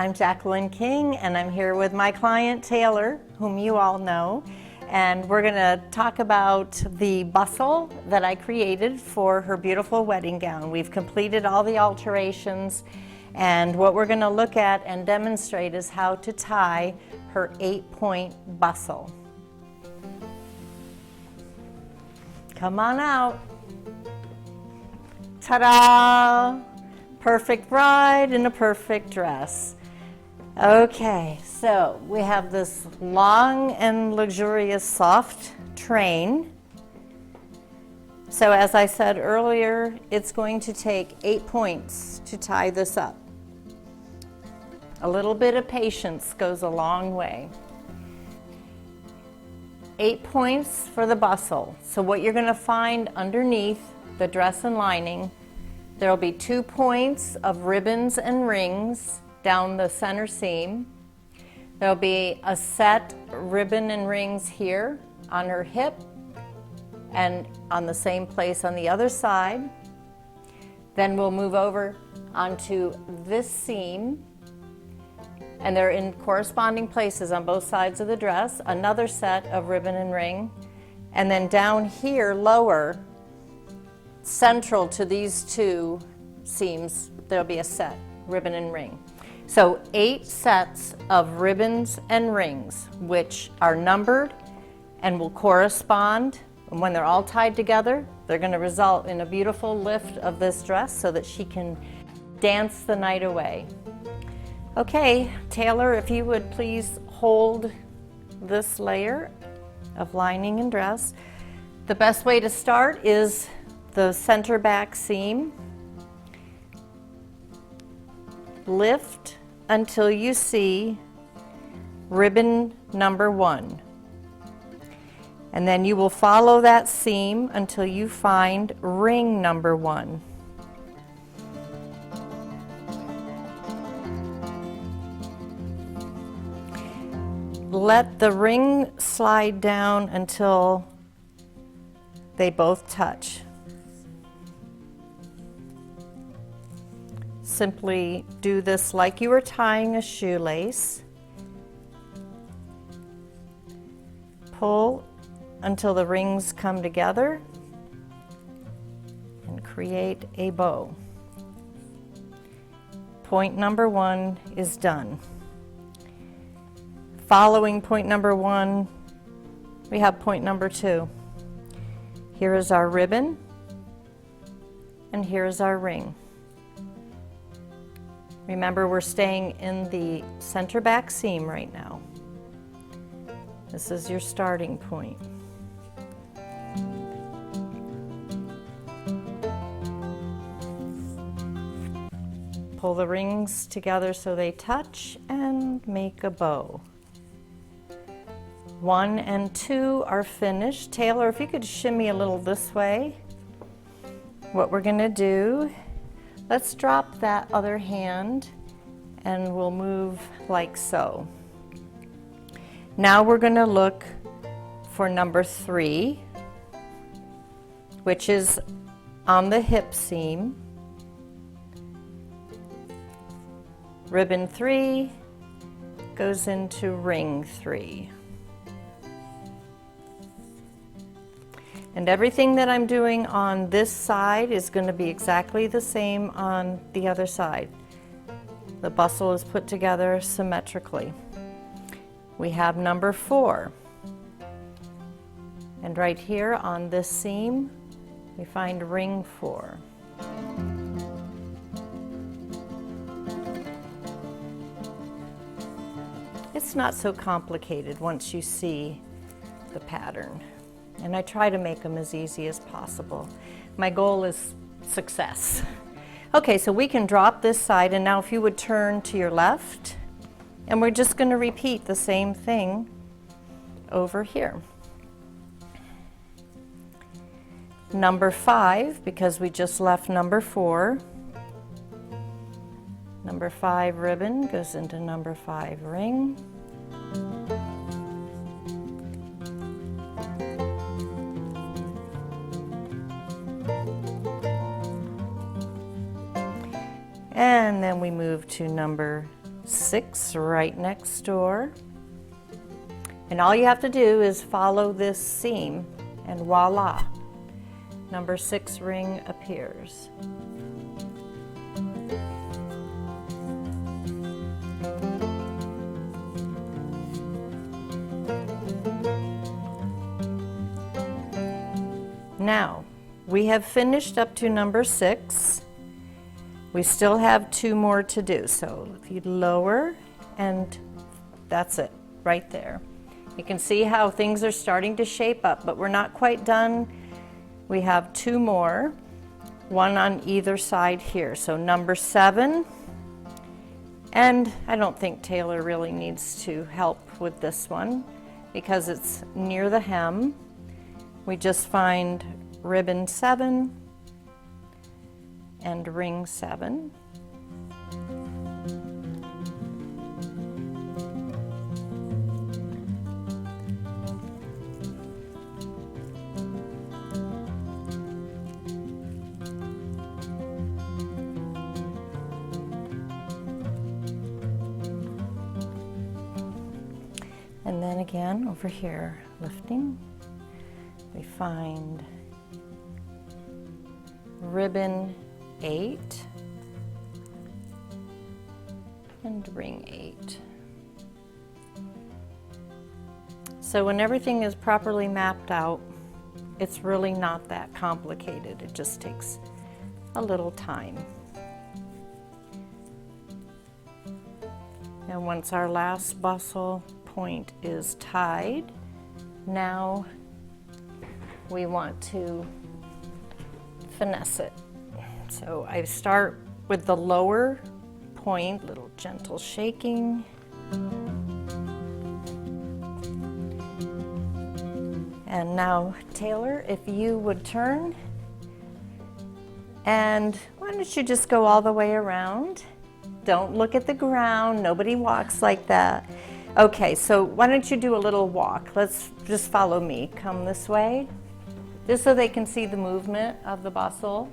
I'm Jacqueline King, and I'm here with my client Taylor, whom you all know, and we're going to talk about the bustle that I created for her beautiful wedding gown. We've completed all the alterations, and what we're going to look at and demonstrate is how to tie her 8-point bustle. Come on out. Ta-da! Perfect bride in a perfect dress. Okay, so we have this long and luxurious soft train. So as I said earlier, it's going to take 8 points to tie this up. A little bit of patience goes a long way. 8 points for the bustle. So what you're going to find underneath the dress and lining, there will be 2 points of ribbons and rings down the center seam. There'll be a set ribbon and rings here on her hip and on the same place on the other side. Then we'll move over onto this seam, and they're in corresponding places on both sides of the dress, another set of ribbon and ring. And then down here, lower, central to these 2 seams, there'll be a set, ribbon and ring. So 8 sets of ribbons and rings, which are numbered and will correspond. And when they're all tied together, they're going to result in a beautiful lift of this dress so that she can dance the night away. Okay, Taylor, if you would please hold this layer of lining and dress. The best way to start is the center back seam. Lift until you see ribbon number 1. And then you will follow that seam until you find ring number 1. Let the ring slide down until they both touch. Simply do this like you were tying a shoelace. Pull until the rings come together and create a bow. Point number 1 is done. Following point number 1, we have point number 2. Here is our ribbon, and here is our ring. Remember, we're staying in the center back seam right now. This is your starting point. Pull the rings together so they touch and make a bow. 1 and 2 are finished. Taylor, if you could shimmy a little this way. What we're going to do, let's drop that other hand and we'll move like so. Now we're going to look for number 3, which is on the hip seam. Ribbon 3 goes into ring 3. And everything that I'm doing on this side is going to be exactly the same on the other side. The bustle is put together symmetrically. We have number 4. And right here on this seam, we find ring 4. It's not so complicated once you see the pattern. And I try to make them as easy as possible. My goal is success. Okay, so we can drop this side, and now if you would turn to your left, and we're just going to repeat the same thing over here. Number 5, because we just left number 4. Number 5 ribbon goes into number 5 ring. And then we move to number 6 right next door. And all you have to do is follow this seam and voila, number 6 ring appears. Now, we have finished up to number 6. We still have 2 more to do. So if you lower, and that's it, right there. You can see how things are starting to shape up, but we're not quite done. We have 2 more, one on either side here. So number 7, and I don't think Taylor really needs to help with this one because it's near the hem. We just find ribbon 7 and ring 7. And then again over here, lifting, we find ribbon 8 and ring 8. So when everything is properly mapped out, it's really not that complicated. It just takes a little time. And once our last bustle point is tied, now we want to finesse it. So I start with the lower point, little gentle shaking. And now, Taylor, if you would turn, and why don't you just go all the way around? Don't look at the ground, nobody walks like that. Okay, so why don't you do a little walk? Let's just follow me. Come this way, just so they can see the movement of the bustle.